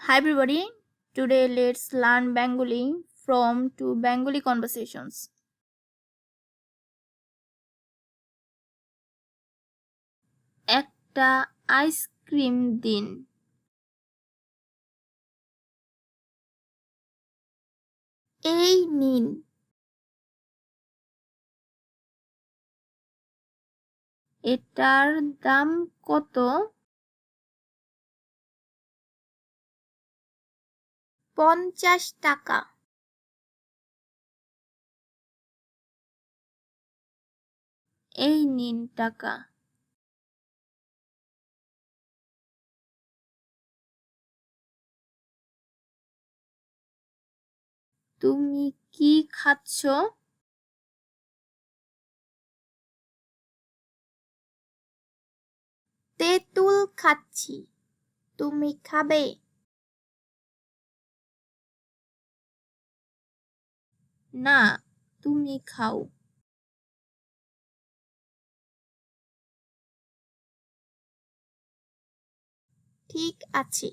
Hi everybody. Today let's learn Bengali from two Bengali conversations. একটা ice cream দিন। এই নিন। এটার দাম কত? 50 টাকা। এই নিন টাকা। তুমি কি খাচ্ছ? তেঁতুল খাচ্ছি। তুমি খাবে? না, তুমি খাও। ঠিক আছে।